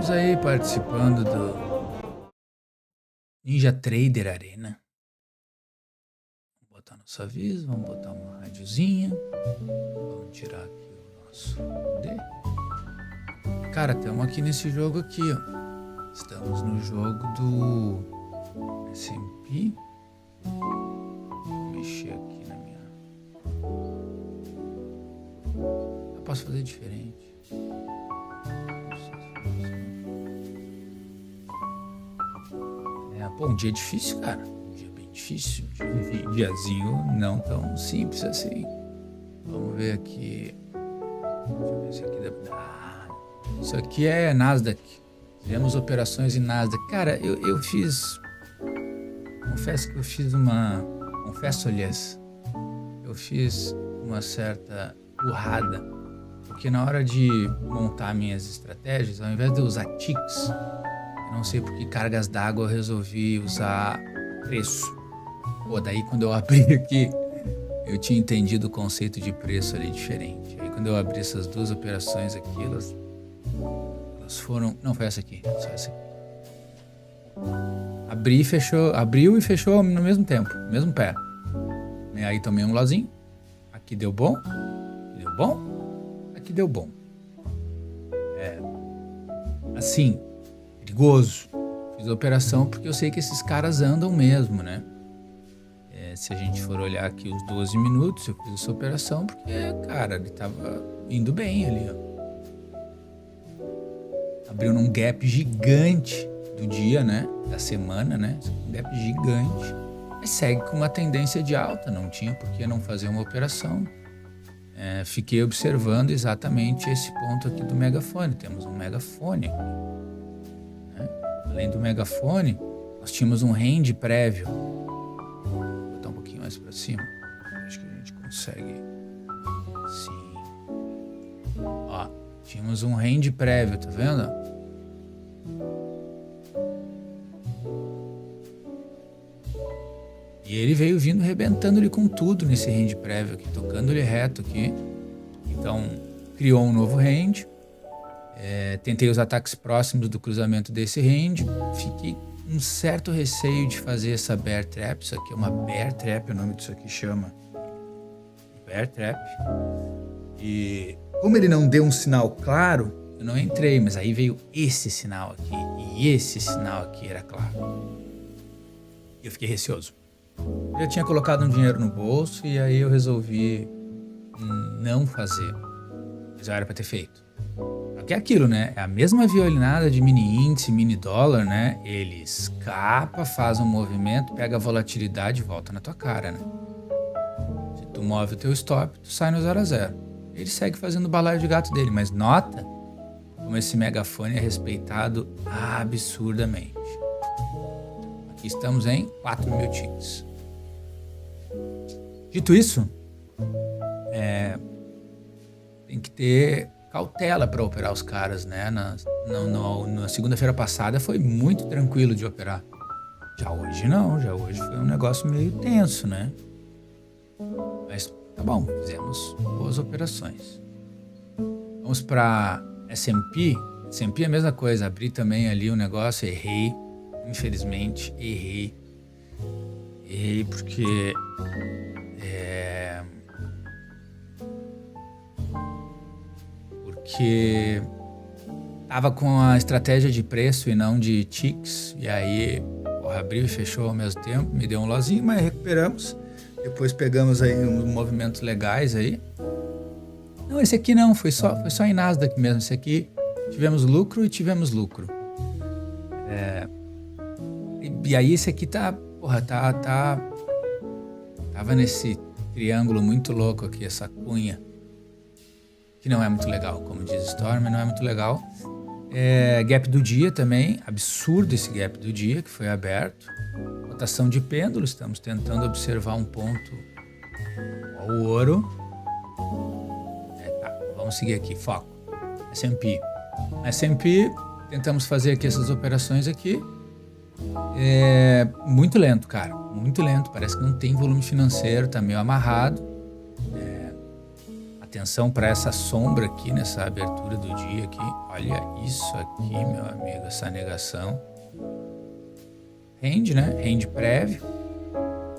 Estamos aí participando do Ninja Trader Arena. Vamos botar nosso aviso, vamos botar uma radiozinha. Vamos tirar aqui o nosso D. Cara, estamos aqui nesse jogo aqui, ó. Estamos no jogo do S&P. Vou mexer aqui na minha... Eu posso fazer diferente. Pô, um dia difícil, cara. Um dia bem difícil. Um diazinho não tão simples assim. Vamos ver aqui. Deixa eu ver se aqui dá... Isso aqui é Nasdaq. Fizemos operações em Nasdaq. Cara, eu fiz... Confesso que eu fiz uma... Confesso, aliás. Eu fiz uma certa burrada. Porque na hora de montar minhas estratégias, ao invés de eu usar ticks... Não sei por que cargas d'água eu resolvi usar preço. Pô, daí quando eu abri aqui, eu tinha entendido o conceito de preço ali diferente. Aí quando eu abri essas duas operações aqui, elas foram... Não, foi essa aqui, só essa aqui. Abriu e fechou no mesmo tempo, no mesmo pé. E aí tomei um lozinho. Aqui deu bom. Deu bom. Aqui deu bom. Assim... perigoso. Fiz a operação porque eu sei que esses caras andam mesmo, né? Se a gente for olhar aqui os 12 minutos, eu fiz essa operação porque, cara, ele tava indo bem ali, ó. Abriu num gap gigante do dia, né? Da semana, né? Um gap gigante. Mas segue com uma tendência de alta, não tinha por que não fazer uma operação. Fiquei observando exatamente esse ponto aqui do megafone. Temos um megafone aqui. Além do megafone, nós tínhamos um range prévio. Vou botar um pouquinho mais para cima. Acho que a gente consegue. Sim. Ó, tínhamos um range prévio, tá vendo? E ele veio vindo rebentando ele com tudo nesse range prévio aqui, tocando ele reto aqui. Então, criou um novo range. Tentei os ataques próximos do cruzamento desse range. Fiquei com um certo receio de fazer essa bear trap. Isso aqui é uma bear trap, o nome disso aqui chama bear trap. E como ele não deu um sinal claro, eu não entrei, mas aí veio esse sinal aqui. E esse sinal aqui era claro. E eu fiquei receoso. Eu já tinha colocado um dinheiro no bolso e aí eu resolvi não fazer. Mas já era para ter feito. Que é aquilo, né? É a mesma violinada de mini índice, mini dólar, né? Ele escapa, faz um movimento, pega a volatilidade e volta na tua cara, né? Se tu move o teu stop, tu sai no 0 a 0. Ele segue fazendo o balaio de gato dele, mas nota como esse megafone é respeitado absurdamente. Aqui estamos em 4.000 ticks. Dito isso, tem que ter cautela para operar os caras, né? Na segunda-feira passada foi muito tranquilo de operar. Já hoje não, já hoje foi um negócio meio tenso, né? Mas tá bom, fizemos boas operações. Vamos para S&P. S&P é a mesma coisa, abri também ali o negócio, errei. Infelizmente, errei. Errei porque... Porque tava com a estratégia de preço e não de ticks. E aí, abriu e fechou ao mesmo tempo. Me deu um lozinho, mas recuperamos. Depois pegamos aí uns movimentos legais aí. Não, esse aqui não. Foi só em Nasdaq mesmo. Esse aqui tivemos lucro. E aí esse aqui tá... Tava nesse triângulo muito louco aqui, essa cunha. Que não é muito legal, como diz Storm, não é muito legal. Gap do dia também, absurdo esse gap do dia que foi aberto. Cotação de pêndulo, estamos tentando observar um ponto. Ó, o ouro. Vamos seguir aqui, foco. S&P. S&P, tentamos fazer aqui essas operações aqui. Muito lento, cara, muito lento. Parece que não tem volume financeiro, tá meio amarrado. atenção para essa sombra aqui, nessa abertura do dia aqui. Olha isso aqui, meu amigo, essa negação. Rende, né? Rende prévio.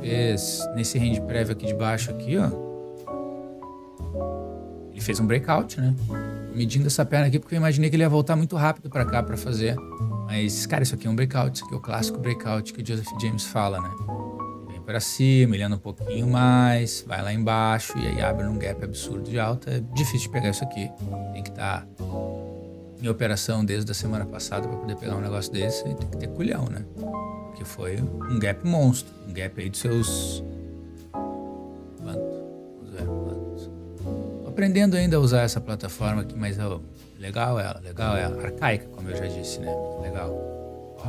Fez nesse rende prévio aqui de baixo aqui, ó. Ele fez um breakout, né? Tô medindo essa perna aqui porque eu imaginei que ele ia voltar muito rápido para cá para fazer. Mas, cara, isso aqui é um breakout. Isso aqui é o clássico breakout que o Joseph James fala, né? Vem para cima, ele anda um pouquinho mais, vai lá embaixo e aí abre num gap absurdo de alta. É difícil de pegar isso aqui. Tem que estar em operação desde a semana passada para poder pegar um negócio desse. E tem que ter culhão, né? Porque foi um gap monstro. Um gap aí dos seus... Quanto? Vamos ver quantos. Tô aprendendo ainda a usar essa plataforma aqui, mas legal ela. Arcaica, como eu já disse, né? Legal. Ó.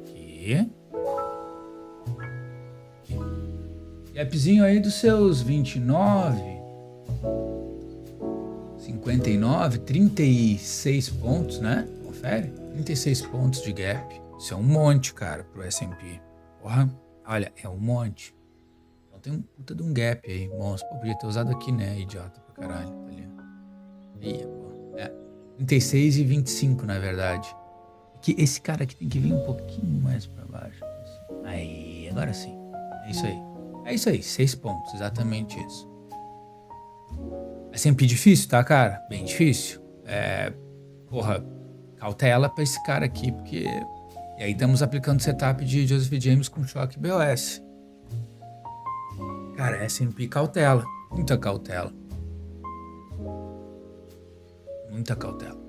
Aqui. Gapzinho aí dos seus 29, 59, 36 pontos, né? Confere? 36 pontos de gap. Isso é um monte, cara, pro S&P. Porra, olha, é um monte. Então tem um puta de um gap aí, monstro. Pô, podia ter usado aqui, né? Idiota pra caralho. Tá ali. Ia, pô. 36 e 25, na verdade. Que esse cara aqui tem que vir um pouquinho mais pra baixo. Aí, agora sim. É isso aí. É isso aí, 6 pontos, exatamente isso. É sempre difícil, tá, cara? Bem difícil. Porra, cautela pra esse cara aqui, porque... E aí estamos aplicando o setup de Joseph James com choque BOS. Cara, S&P cautela. Muita cautela. Muita cautela.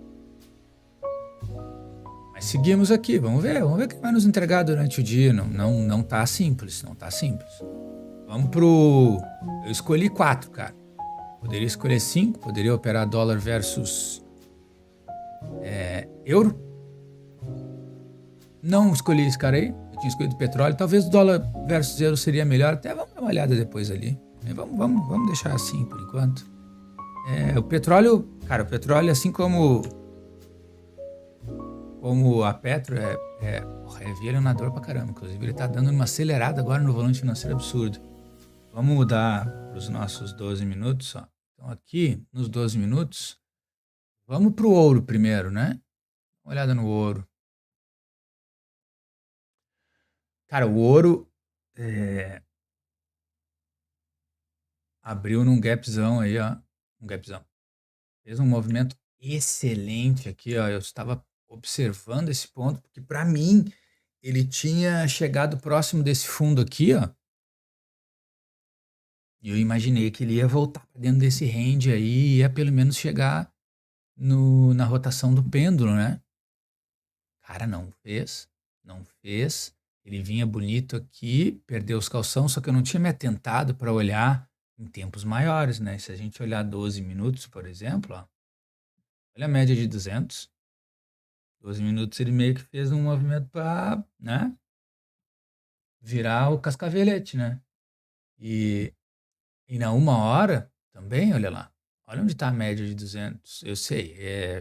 Mas seguimos aqui, vamos ver o que vai nos entregar durante o dia. Não tá simples, não tá simples. Vamos pro... Eu escolhi 4, cara. Poderia escolher 5, poderia operar dólar versus euro. Não escolhi esse cara aí, eu tinha escolhido petróleo. Talvez o dólar versus euro seria melhor. Até vamos dar uma olhada depois ali. Vamos deixar assim por enquanto. O petróleo, cara, o petróleo, assim como a Petro, é violionador pra caramba. Inclusive, ele tá dando uma acelerada agora no volante financeiro absurdo. Vamos mudar para os nossos 12 minutos. Ó. Então, aqui, nos 12 minutos, vamos pro ouro primeiro, né? Uma olhada no ouro. Cara, o ouro abriu num gapzão aí, ó. Um gapzão. Fez um movimento excelente aqui, ó. Eu estava observando esse ponto, porque para mim ele tinha chegado próximo desse fundo aqui, ó. E eu imaginei que ele ia voltar para dentro desse range aí e ia pelo menos chegar na rotação do pêndulo, né? Cara, não fez. Não fez. Ele vinha bonito aqui, perdeu os calção, só que eu não tinha me atentado para olhar em tempos maiores, né? Se a gente olhar 12 minutos, por exemplo, ó, olha a média de 200. 12 minutos ele meio que fez um movimento para, né? Virar o cascavelete, né? E na 1 hora também, olha lá. Olha onde está a média de 200. Eu sei.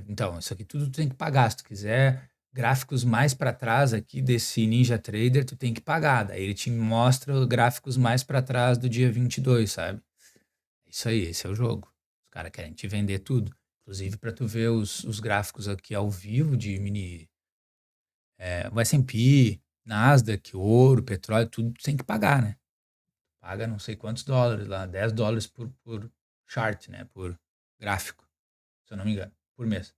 Então, isso aqui tudo tu tem que pagar. Se tu quiser gráficos mais para trás aqui desse Ninja Trader, tu tem que pagar. Daí ele te mostra gráficos mais para trás do dia 22, sabe? Isso aí, esse é o jogo. Os caras querem te vender tudo. Inclusive para tu ver os gráficos aqui ao vivo de mini... o S&P, Nasdaq, ouro, petróleo, tudo tu tem que pagar, né? Paga não sei quantos dólares lá, 10 dólares por chart, né? Por gráfico, se eu não me engano, por mês.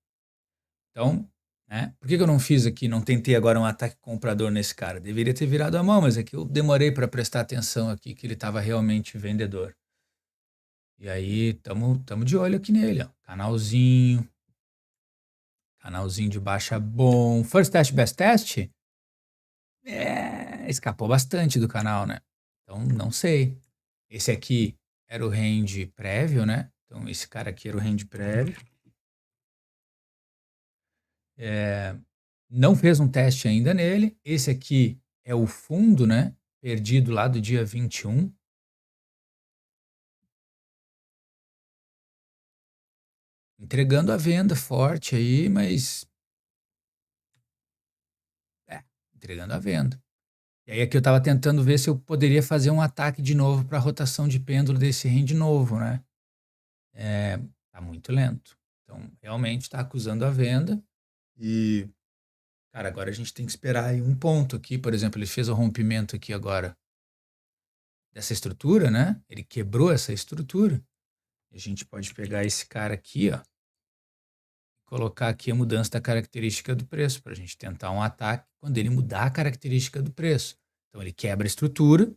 Então, né? Por que eu não fiz aqui, não tentei agora um ataque comprador nesse cara? Deveria ter virado a mão, mas é que eu demorei para prestar atenção aqui que ele estava realmente vendedor. E aí, tamo de olho aqui nele, ó. Canalzinho de baixa bom. First test, best test? Escapou bastante do canal, né? Então, não sei. Esse aqui era o range prévio, né? Então, esse cara aqui era o range prévio. Não fez um teste ainda nele. Esse aqui é o fundo, né? Perdido lá do dia 21. Entregando a venda forte aí, mas... entregando a venda. E aí aqui eu estava tentando ver se eu poderia fazer um ataque de novo para a rotação de pêndulo desse range novo, né? Tá muito lento. Então, realmente está acusando a venda. E, cara, agora a gente tem que esperar aí um ponto aqui. Por exemplo, ele fez o rompimento aqui agora dessa estrutura, né? Ele quebrou essa estrutura. A gente pode pegar esse cara aqui, ó, colocar aqui a mudança da característica do preço, para a gente tentar um ataque quando ele mudar a característica do preço. Então ele quebra a estrutura.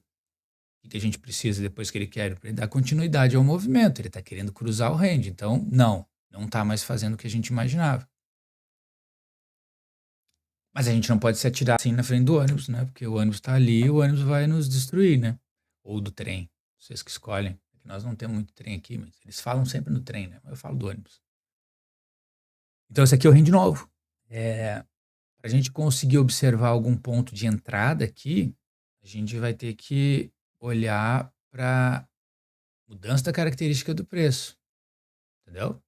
O que a gente precisa depois que ele quebra? Para ele dar continuidade ao movimento. Ele está querendo cruzar o range. Então, não está mais fazendo o que a gente imaginava. Mas a gente não pode se atirar assim na frente do ônibus, né? Porque o ônibus está ali e o ônibus vai nos destruir, né? Ou do trem. Vocês que escolhem. Nós não temos muito trem aqui, mas eles falam sempre no trem, né? Eu falo do ônibus. Então, esse aqui é o range novo. Para a gente conseguir observar algum ponto de entrada aqui, a gente vai ter que olhar para mudança da característica do preço, entendeu?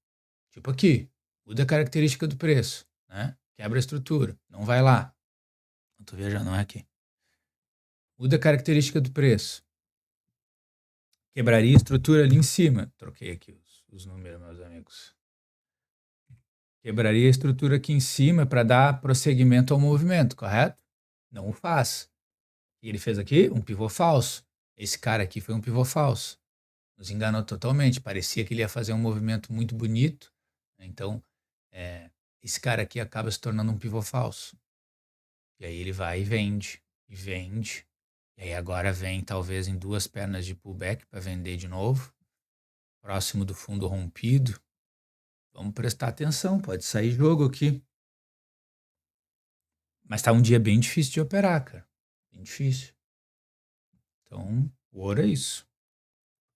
Tipo aqui, muda a característica do preço, né? Quebra a estrutura, não vai lá. Não tô viajando, não é aqui. Muda a característica do preço. Quebraria a estrutura ali em cima. Troquei aqui os números, meus amigos. Quebraria a estrutura aqui em cima para dar prosseguimento ao movimento, correto? Não o faz. E ele fez aqui um pivô falso. Esse cara aqui foi um pivô falso. Nos enganou totalmente. Parecia que ele ia fazer um movimento muito bonito. Então, esse cara aqui acaba se tornando um pivô falso. E aí ele vai e vende, e vende. E aí agora vem talvez em duas pernas de pullback para vender de novo. Próximo do fundo rompido. Vamos prestar atenção, pode sair jogo aqui. Mas tá um dia bem difícil de operar, cara. Bem difícil. Então, o ouro é isso.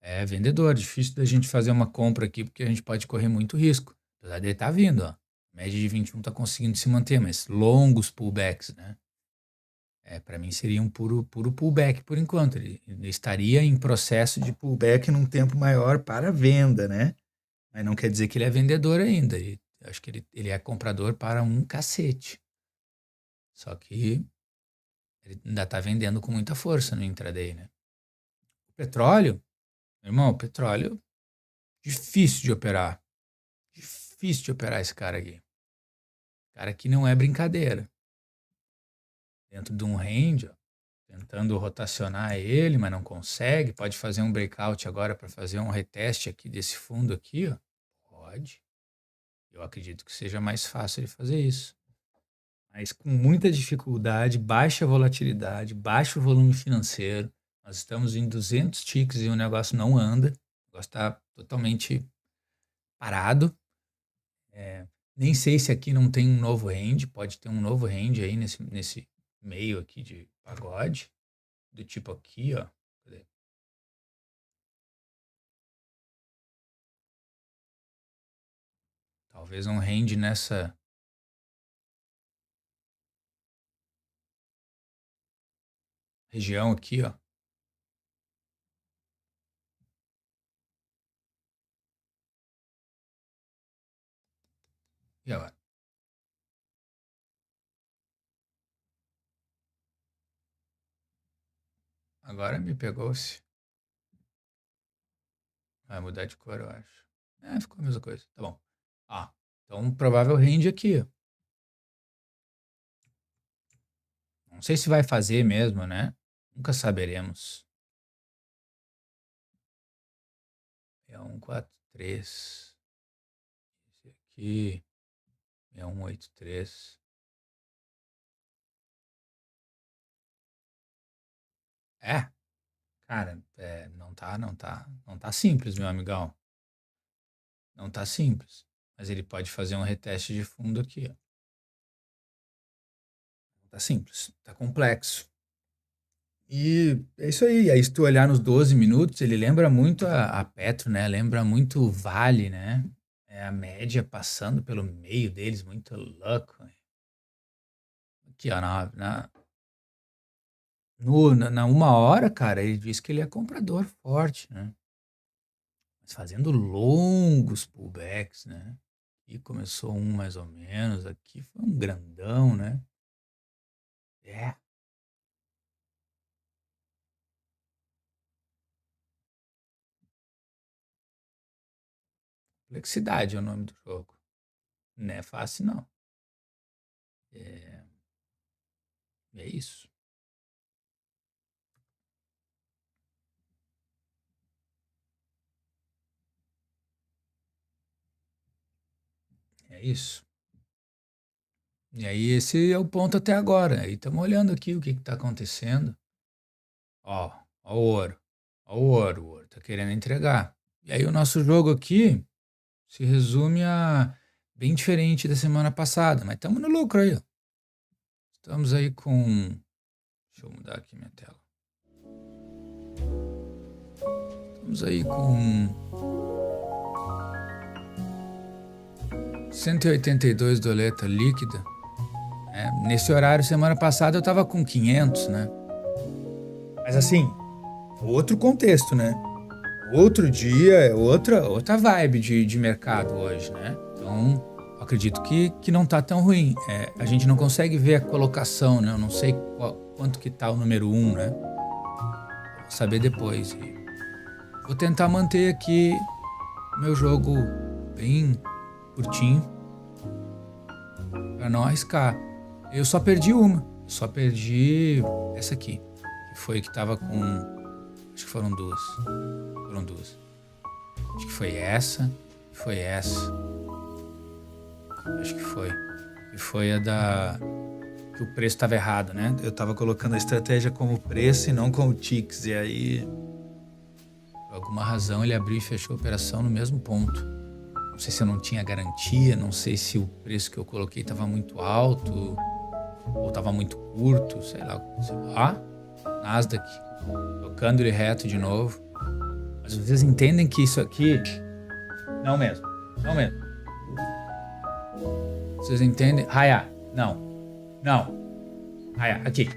É vendedor, difícil da gente fazer uma compra aqui, porque a gente pode correr muito risco. Apesar dele tá vindo, ó. A média de 21 tá conseguindo se manter, mas longos pullbacks, né? Para mim seria um puro pullback por enquanto. Ele estaria em processo de pullback num tempo maior para venda, né? Mas não quer dizer que ele é vendedor ainda. Acho que ele é comprador para um cacete. Só que ele ainda está vendendo com muita força no intraday, né? O petróleo, meu irmão, o petróleo, difícil de operar. Difícil de operar esse cara aqui. Cara que não é brincadeira. Dentro de um range, ó, tentando rotacionar ele, mas não consegue. Pode fazer um breakout agora para fazer um reteste aqui desse fundo aqui, ó. Pode. Eu acredito que seja mais fácil ele fazer isso. Mas com muita dificuldade, baixa volatilidade, baixo volume financeiro. Nós estamos em 200 ticks e o negócio não anda. O negócio está totalmente parado. Nem sei se aqui não tem um novo range. Pode ter um novo range aí nesse meio aqui de pagode. Do tipo aqui, ó. Cadê? Talvez um range nessa região aqui, ó. E agora? Agora me pegou-se. Vai mudar de cor, eu acho. Ficou a mesma coisa. Tá bom. Então um provável range aqui, ó. Não sei se vai fazer mesmo, né? Nunca saberemos. É 143. Esse aqui é 183. É, cara, não tá simples, meu amigão. Não tá simples. Mas ele pode fazer um reteste de fundo aqui, ó. Não tá simples, tá complexo. E é isso aí. Aí, se tu olhar nos 12 minutos, ele lembra muito a Petro, né? Lembra muito o Vale, né? É a média passando pelo meio deles, muito louco. Aqui, ó, na uma hora, cara, ele disse que ele é comprador forte, né? Mas fazendo longos pullbacks, né? E começou um mais ou menos, aqui foi um grandão, né? É, Complexidade é o nome do jogo. Não é fácil, não. É, é isso. É isso. E aí esse é o ponto até agora. Aí estamos olhando aqui o que está acontecendo. Ó, ó o ouro. Ó o ouro tá querendo entregar. E aí o nosso jogo aqui se resume a bem diferente da semana passada, mas estamos no lucro aí, ó. Estamos aí com... Deixa eu mudar aqui minha tela. Estamos aí com 182 doleta líquida. Nesse horário, semana passada, eu tava com 500, né? Mas assim, outro contexto, né? Outro dia, é outra vibe de mercado hoje, né? Então, acredito que não tá tão ruim. A gente não consegue ver a colocação, né? Eu não sei quanto que tá o número 1, né? Vou saber depois. Vou tentar manter aqui o meu jogo bem curtinho para não arriscar. Eu só perdi uma. Só perdi essa aqui. Que foi que tava com... Acho que foram duas. Foram duas. Acho que foi essa e foi essa. Acho que foi. E foi a da... Que o preço tava errado, né? Eu tava colocando a estratégia como preço e não como ticks. E aí... Por alguma razão ele abriu e fechou a operação no mesmo ponto. Não sei se eu não tinha garantia, não sei se o preço que eu coloquei estava muito alto ou estava muito curto, sei lá. Nasdaq, tocando ele reto de novo. Mas vocês entendem que isso aqui... Não mesmo. Vocês entendem? Raya, não. Raya, aqui.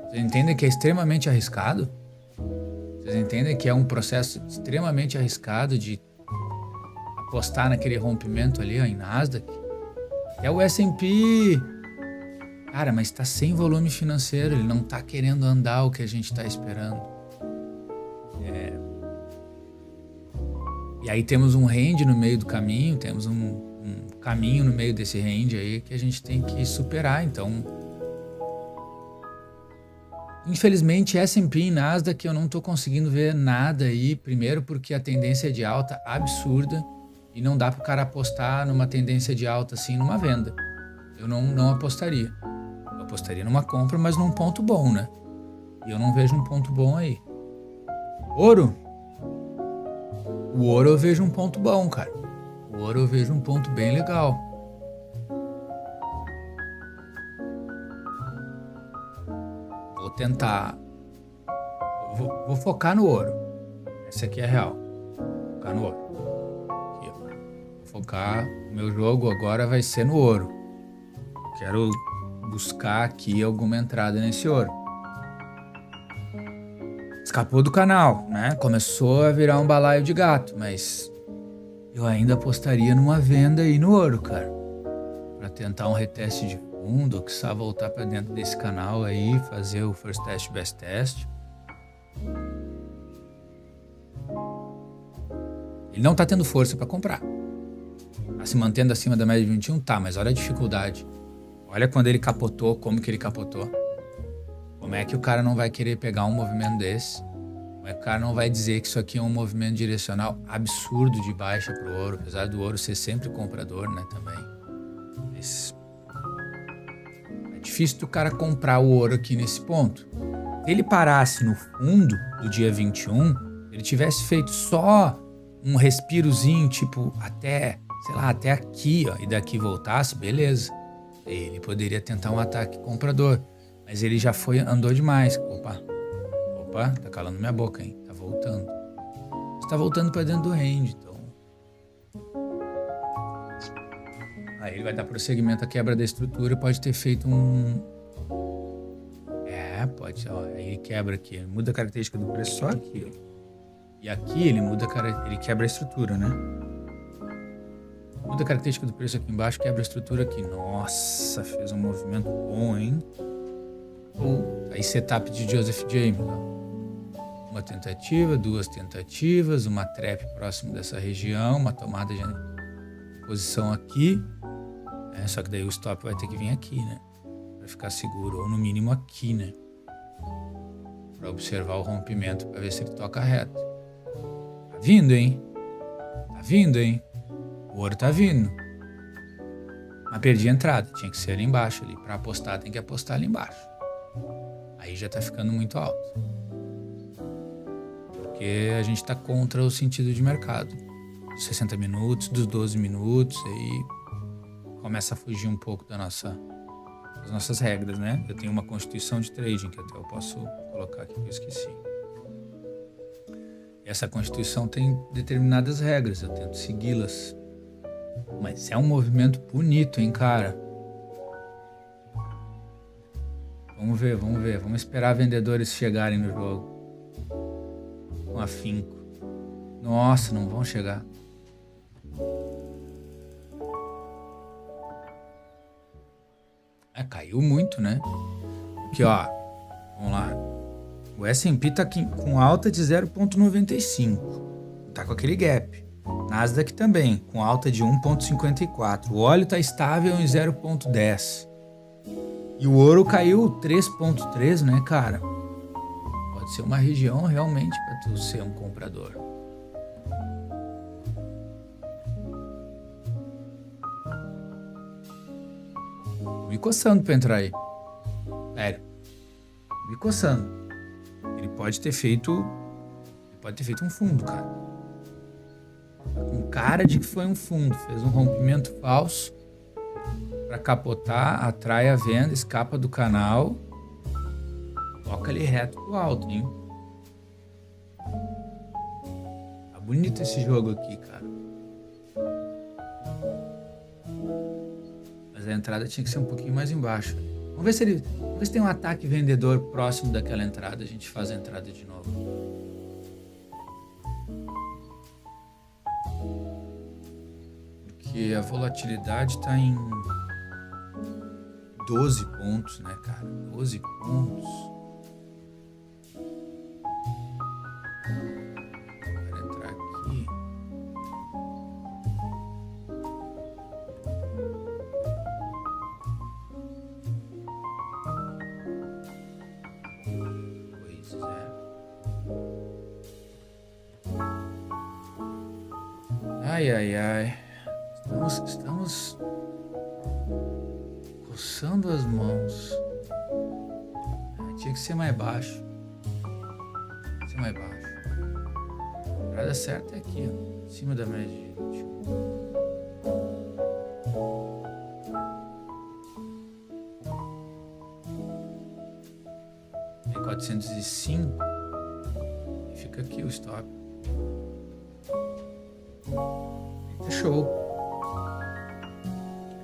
Vocês entendem que é extremamente arriscado? Vocês entendem que é um processo extremamente arriscado de apostar naquele rompimento ali, ó, em Nasdaq? É o S&P. Cara, mas tá sem volume financeiro, ele não tá querendo andar o que a gente tá esperando. E aí temos um range no meio do caminho, temos um caminho no meio desse range aí que a gente tem que superar, então... Infelizmente, S&P e Nasdaq eu não tô conseguindo ver nada aí, primeiro porque a tendência é de alta absurda e não dá pro cara apostar numa tendência de alta assim numa venda. Eu não apostaria. Eu apostaria numa compra, mas num ponto bom, né? E eu não vejo um ponto bom aí. Ouro? O ouro eu vejo um ponto bom, cara. O ouro eu vejo um ponto bem legal. Vou tentar... Vou focar no ouro. Essa aqui é a real. Focar no ouro. Aqui, ó. Vou focar... O meu jogo agora vai ser no ouro. Quero buscar aqui alguma entrada nesse ouro. Escapou do canal, né? Começou a virar um balaio de gato, mas... Eu ainda apostaria numa venda aí no ouro, cara. Pra tentar um reteste de fundo, ou quiçá voltar pra dentro desse canal aí, fazer o first test, best test. Ele não tá tendo força pra comprar. Tá se mantendo acima da média de 21? Tá, mas olha a dificuldade. Olha quando ele capotou, como que ele capotou. Como é que o cara não vai querer pegar um movimento desse? Como é que o cara não vai dizer que isso aqui é um movimento direcional absurdo de baixa pro ouro, apesar do ouro ser sempre comprador, né, também. Mas é difícil do cara comprar o ouro aqui nesse ponto. Se ele parasse no fundo do dia 21, ele tivesse feito só um respirozinho, tipo, até, sei lá, até aqui, ó, e daqui voltasse, beleza. Ele poderia tentar um ataque comprador. Mas ele já andou demais. Opa, tá calando minha boca, hein? Tá voltando. Você tá voltando pra dentro do range, então. Aí ele vai dar prosseguimento à quebra da estrutura, pode ter feito um... pode, ó, aí ele quebra aqui, ele muda a característica do preço só aqui, ó. E aqui ele ele quebra a estrutura, né? Muda a característica do preço aqui embaixo, quebra a estrutura aqui. Nossa, fez um movimento bom, hein? Aí setup de Joseph James, ó. Uma tentativa, duas tentativas, uma trap próximo dessa região, uma tomada de posição aqui. Só que daí o stop vai ter que vir aqui, né? Para ficar seguro, ou no mínimo aqui, né? Para observar o rompimento, para ver se ele toca reto. Tá vindo, hein? Tá vindo, hein? O ouro tá vindo. Mas perdi a entrada, tinha que ser ali embaixo. Ali. Para apostar, tem que apostar ali embaixo. Aí já tá ficando muito alto. Porque a gente tá contra o sentido de mercado. Dos 60 minutos, dos 12 minutos, aí começa a fugir um pouco das nossas regras, né? Eu tenho uma constituição de trading, que até eu posso colocar aqui, que eu esqueci. Essa constituição tem determinadas regras, eu tento segui-las. Mas é um movimento bonito, hein, cara? Vamos ver. Vamos esperar vendedores chegarem no jogo. Com afinco. Nossa, não vão chegar. Caiu muito, né? Aqui, ó. Vamos lá. O S&P tá aqui com alta de 0,95. Tá com aquele gap. Nasdaq também, com alta de 1,54. O óleo tá estável em 0,10. E o ouro caiu 3,3, né, cara? Pode ser uma região realmente para tu ser um comprador. Me coçando para entrar aí. Sério. Me coçando. Ele pode ter feito um fundo, cara. Com cara de que foi um fundo. Fez um rompimento falso para capotar, atrai a venda, escapa do canal. Toca ali reto pro alto, hein? Tá bonito esse jogo aqui, cara. Mas a entrada tinha que ser um pouquinho mais embaixo. Vamos ver se tem um ataque vendedor próximo daquela entrada. A gente faz a entrada de novo. Porque a volatilidade tá em 12 pontos, né, cara? 12 pontos. Quero entrar aqui. Pois é. Ai. Estamos coçando as mãos. Tinha que ser mais baixo. A entrada certa é aqui, ó, acima da média de 21. Tem 405 e fica aqui o stop.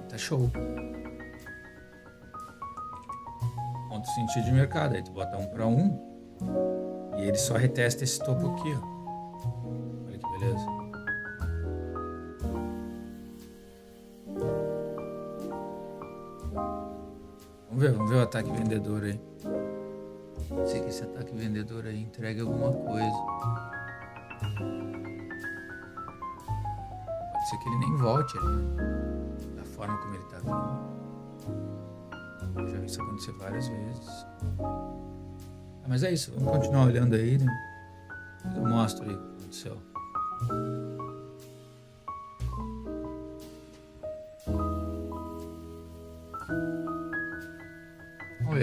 Tá show. Ponto de sentido de mercado. Aí tu bota 1 para 1 e ele só retesta esse topo aqui, ó. Olha que beleza. Vamos ver o ataque vendedor aí. Pode ser que esse ataque vendedor aí entregue alguma coisa. Pode ser que ele nem volte ali, da forma como ele tá vindo. Eu já vi isso acontecer várias vezes. Mas é isso, vamos continuar olhando aí, né? Eu mostro aí o que aconteceu.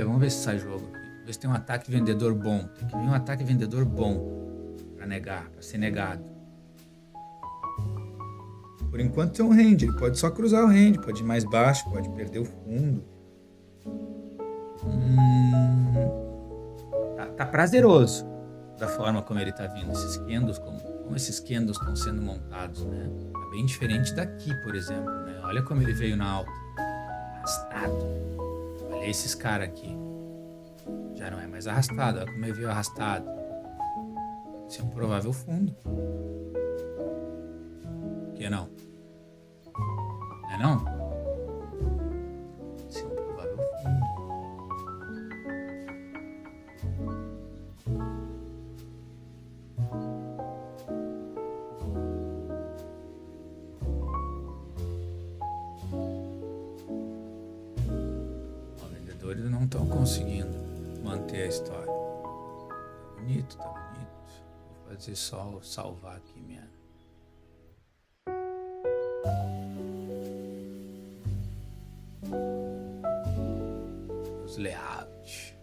Vamos ver se sai jogo aqui. Ver se tem um ataque vendedor bom. Tem que vir um ataque vendedor bom para ser negado. Por enquanto tem um range, ele pode só cruzar o range, pode ir mais baixo, pode perder o fundo. Tá prazeroso da forma como ele tá vindo, esses candles, como esses candles estão sendo montados, né? Tá bem diferente daqui, por exemplo, né? Olha como ele veio na alta, arrastado. Olha esses caras aqui, já não é mais arrastado, olha como ele veio arrastado. Esse é um provável fundo. Por que não? Não é não? Esse é um provável fundo. vendedores não estão conseguindo manter a história. Tá bonito, tá bonito. Vou fazer só salvar aqui minha... os layouts.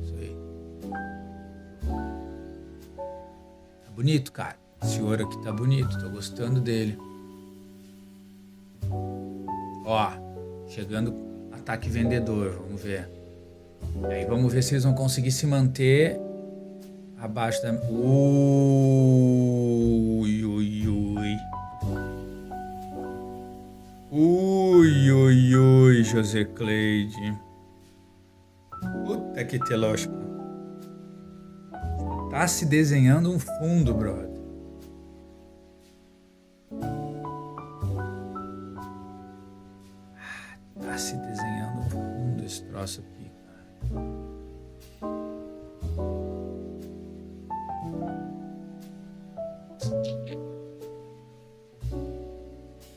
Isso aí. Tá bonito, cara. Esse ouro aqui tá bonito, tô gostando dele. Ó, chegando ataque vendedor, vamos ver. E aí vamos ver se eles vão conseguir se manter abaixo da... Ui, ui, ui. Ui, ui, ui, José Cleide. Puta que telógico. Tá se desenhando um fundo, brother. Tá se desenhando um fundo esse troço aqui, cara.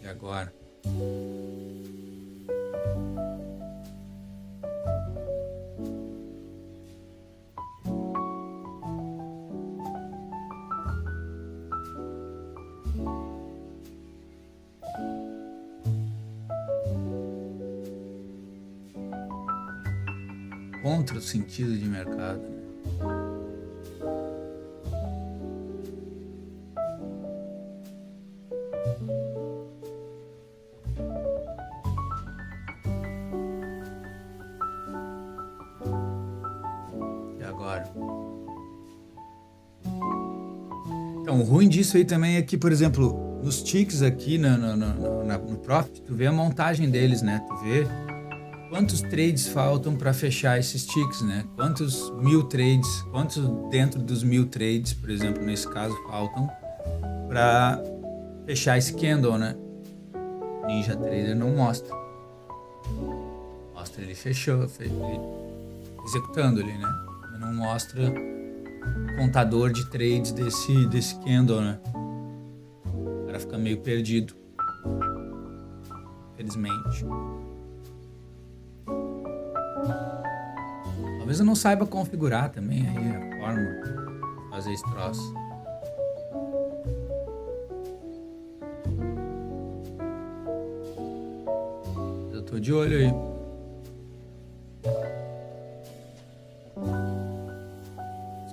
E agora? Contra o sentido de mercado, né? E agora? Então, o ruim disso aí também é que, por exemplo, nos ticks aqui no Profit, tu vê a montagem deles, né? Tu vê quantos trades faltam para fechar esses ticks, né? Quantos 1000 trades, quantos dentro dos 1000 trades, por exemplo, nesse caso, faltam para fechar esse candle, né? Ninja Trader não mostra. Mostra ele fechou, ele executando ali, né? Ele não mostra o contador de trades desse candle, né? O cara fica meio perdido. Infelizmente. Talvez eu não saiba configurar também aí a forma de fazer esse troço. Eu tô de olho aí.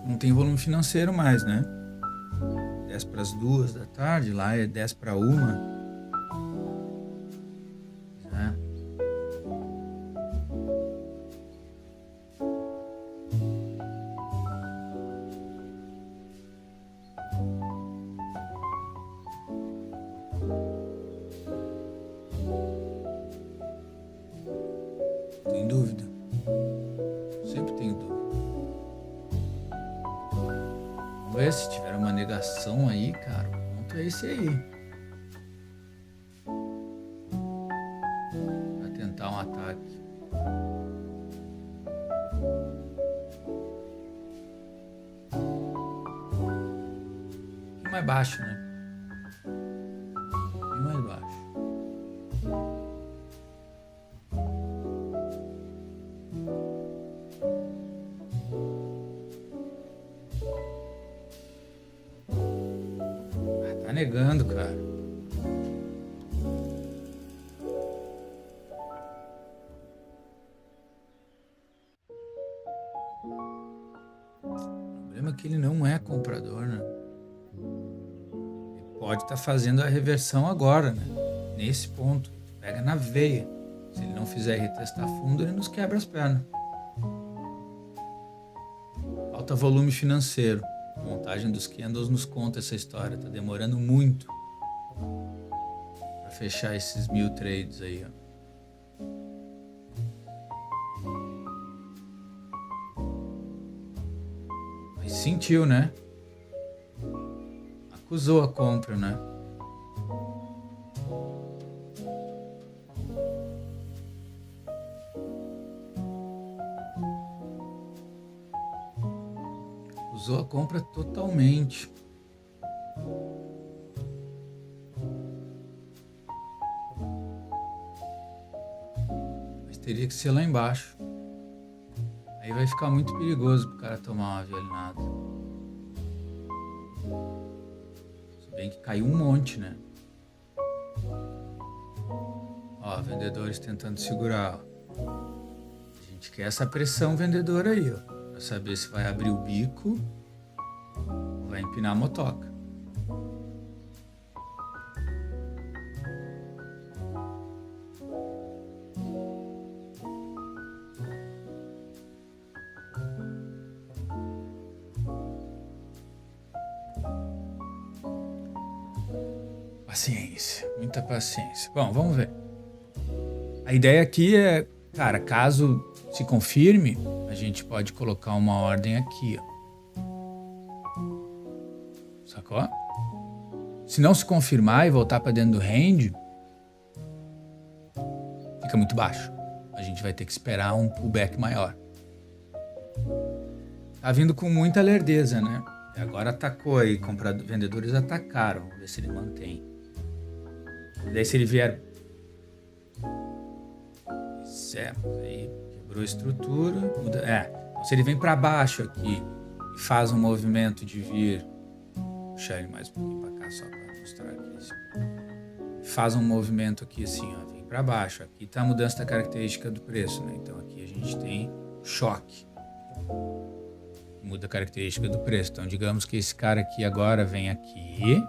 Não tem volume financeiro mais, né? 10 para as 2 da tarde, lá é 10 para 1. Tem dúvida? Sempre tenho dúvida. Vamos ver se tiver uma negação aí, cara. O ponto é esse aí. Pra tentar um ataque. Um pouquinho mais baixo, né? Um pouquinho mais baixo. Tá negando, cara. O problema é que ele não é comprador, né? Ele pode estar fazendo a reversão agora, né? Nesse ponto. Pega na veia. Se ele não fizer retestar fundo, ele nos quebra as pernas. Falta volume financeiro. A montagem dos candles nos conta essa história. Tá demorando muito para fechar esses 1000 trades aí, ó. Mas sentiu, né? Acusou a compra, né? Usou a compra totalmente. teria que ser lá embaixo. Aí vai ficar muito perigoso pro cara tomar uma violinada. Se bem que caiu um monte, né? Ó, vendedores tentando segurar, ó. A gente quer essa pressão vendedora aí, ó. Pra saber se vai abrir o bico ou vai empinar a motoca. Paciência, muita paciência. Bom, vamos ver. A ideia aqui é, cara, caso se confirme, a gente pode colocar uma ordem aqui, ó. Sacou? Se não se confirmar e voltar para dentro do range, fica muito baixo. A gente vai ter que esperar um pullback maior. Tá vindo com muita lerdeza, né? Agora atacou aí, vendedores atacaram. Vamos ver se ele mantém. Daí se ele vier... aí quebrou a estrutura. Muda... Então, se ele vem para baixo aqui e faz um movimento de vir... Vou puxar ele mais um pouquinho para cá só para mostrar aqui. Assim. Faz um movimento aqui assim, ó, vem para baixo. Aqui tá a mudança da característica do preço, né? Então aqui a gente tem choque. Muda a característica do preço. Então digamos que esse cara aqui agora vem aqui,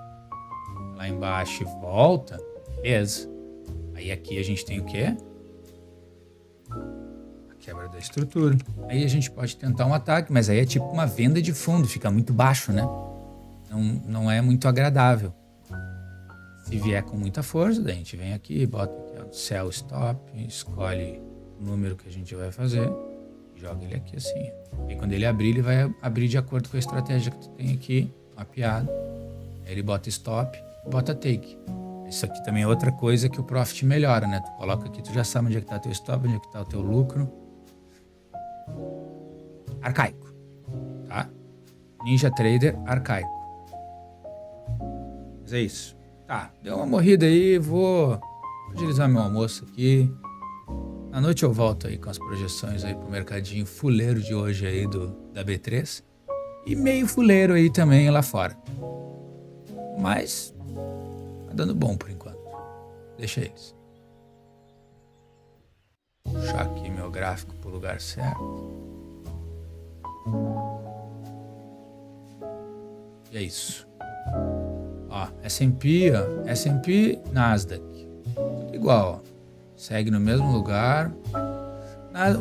lá embaixo e volta. Beleza. Aí aqui a gente tem o quê? A quebra da estrutura. Aí a gente pode tentar um ataque, mas aí é tipo uma venda de fundo, fica muito baixo, né? Não é muito agradável. Se vier com muita força, daí a gente vem aqui, bota aqui, ó, sell stop, escolhe o número que a gente vai fazer e joga ele aqui assim. E quando ele abrir, ele vai abrir de acordo com a estratégia que tu tem aqui, mapeado. Aí ele bota stop, bota take. Isso aqui também é outra coisa que o profit melhora, né? Tu coloca aqui, tu já sabe onde é que tá teu stop, onde é que tá o teu lucro. Arcaico, tá? NinjaTrader arcaico. Mas é isso. Tá, deu uma morrida aí, vou agilizar meu almoço aqui. À noite eu volto aí com as projeções aí pro mercadinho fuleiro de hoje aí da B3. E meio fuleiro aí também lá fora. Mas... dando bom por enquanto. Deixa eles. Puxar aqui meu gráfico pro lugar certo. E é isso. Ó, S&P, ó. S&P, Nasdaq. Tudo igual, ó. Segue no mesmo lugar.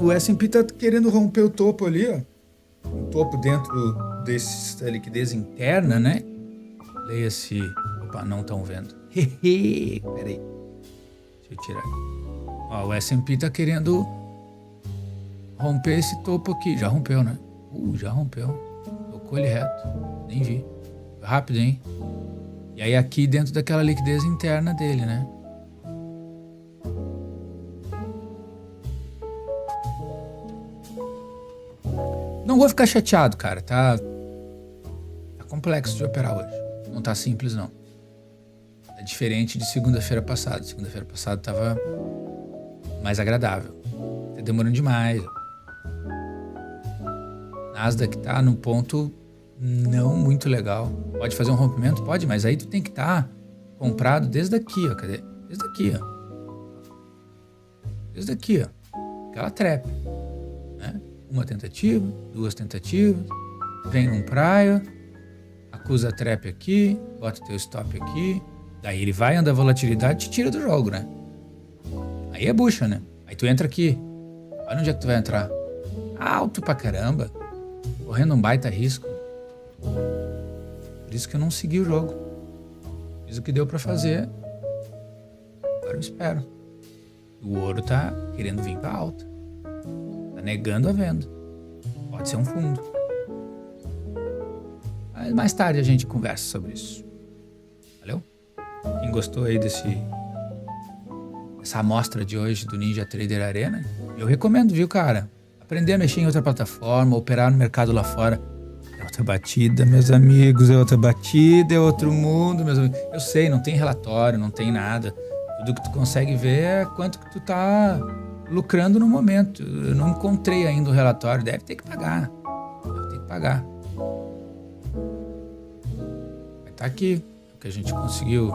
O S&P tá querendo romper o topo ali, ó. Um topo dentro da liquidez interna, né? Leia-se... Opa, não estão vendo. Peraí. Deixa eu tirar aqui. Ó, o S&P tá querendo romper esse topo aqui. Já rompeu, né? Já rompeu. Tocou ele reto. Nem vi. Foi rápido, hein? E aí aqui dentro daquela liquidez interna dele, né? Não vou ficar chateado, cara. Tá complexo de operar hoje. Não tá simples, não. É diferente de segunda-feira passada. Segunda-feira passada tava mais agradável. Tá demorando demais. Nasdaq tá num ponto não muito legal. Pode fazer um rompimento? Pode, mas aí tu tem que estar comprado desde aqui, ó. Cadê? Desde aqui, ó. Desde aqui, ó. Aquela trap. Né? Uma tentativa, duas tentativas. Vem um prior. Acusa a trap aqui. Bota teu stop aqui. Daí ele vai, anda a volatilidade e te tira do jogo, né? Aí é bucha, né? Aí tu entra aqui. Olha onde é que tu vai entrar. Alto pra caramba. Correndo um baita risco. Por isso que eu não segui o jogo. Fiz o que deu pra fazer. Agora eu espero. O ouro tá querendo vir pra alta. Tá negando a venda. Pode ser um fundo. Mas mais tarde a gente conversa sobre isso. Valeu? Quem gostou aí dessa amostra de hoje do NinjaTrader Arena, eu recomendo, viu, cara? Aprender a mexer em outra plataforma, operar no mercado lá fora. É outra batida, meus amigos, é outra batida, é outro mundo, meus amigos. Eu sei, não tem relatório, não tem nada. Tudo que tu consegue ver é quanto que tu tá lucrando no momento. Eu não encontrei ainda o relatório. Deve ter que pagar. Vai estar aqui. O que a gente conseguiu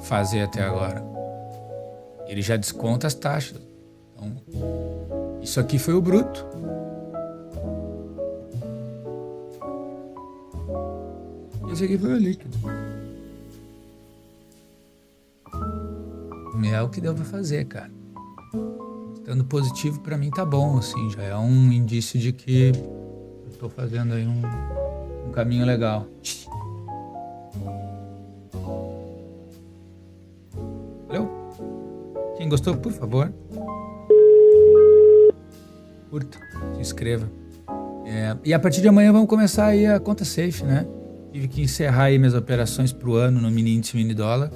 fazer até agora. Ele já desconta as taxas. Então, isso aqui foi o bruto. Esse aqui foi o líquido. É o que deu pra fazer, cara. Estando positivo, pra mim tá bom, assim. Já é um indício de que eu tô fazendo aí um caminho legal. Valeu? Quem gostou, por favor, curta, se inscreva. E a partir de amanhã vamos começar aí a conta safe, né? Tive que encerrar aí minhas operações pro ano no mini índice mini dólar.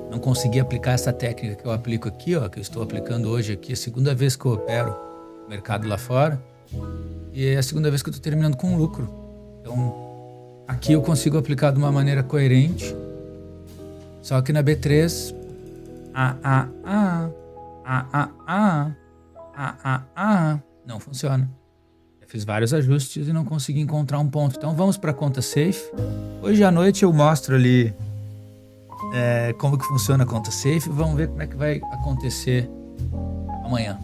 Não consegui aplicar essa técnica que eu aplico aqui, ó, que eu estou aplicando hoje aqui. É a segunda vez que eu opero no mercado lá fora. E é a segunda vez que eu estou terminando com lucro. Então, aqui eu consigo aplicar de uma maneira coerente. Só que na B3, não funciona. Eu fiz vários ajustes e não consegui encontrar um ponto. Então vamos para a conta safe. Hoje à noite eu mostro ali como que funciona a conta safe. Vamos ver como é que vai acontecer amanhã.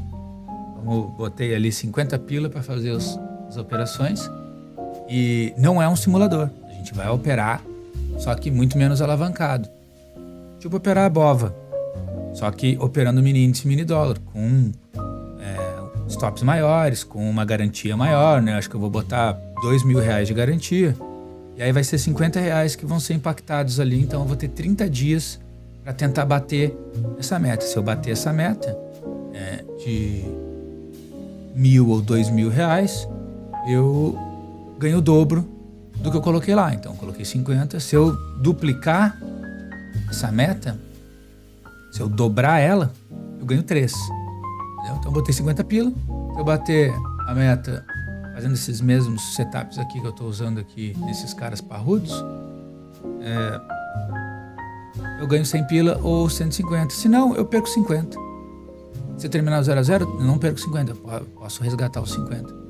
Botei ali 50 pila para fazer as operações. E não é um simulador. A gente vai operar, só que muito menos alavancado. Tipo operar a BOVA. Só que operando mini índice mini dólar, com stops maiores, com uma garantia maior, né? Acho que eu vou botar R$2.000 de garantia. E aí vai ser R$50 que vão ser impactados ali. Então eu vou ter 30 dias para tentar bater essa meta. Se eu bater essa meta de R$1.000 ou R$2.000, eu ganho o dobro do que eu coloquei lá. Então eu coloquei 50. Se eu duplicar essa meta, se eu dobrar ela, eu ganho 3. Entendeu? Então eu botei 50 pila. Se eu bater a meta fazendo esses mesmos setups aqui que eu estou usando aqui nesses caras parrudos, eu ganho 100 pila ou 150. Se não, eu perco 50. Se eu terminar o 0 a 0, eu não perco 50. Eu posso resgatar os 50.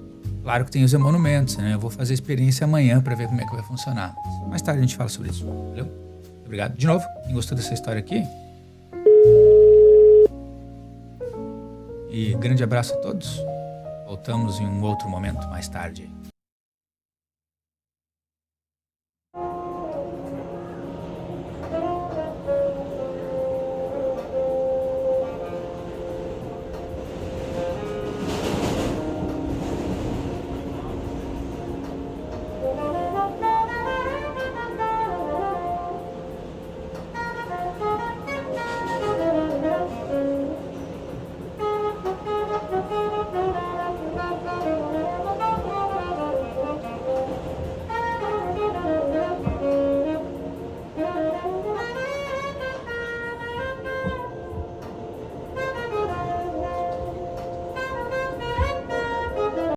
Claro que tem os emolumentos, né? Eu vou fazer a experiência amanhã para ver como é que vai funcionar. Mais tarde a gente fala sobre isso. Valeu? Obrigado. De novo, quem gostou dessa história aqui? E grande abraço a todos. Voltamos em um outro momento mais tarde.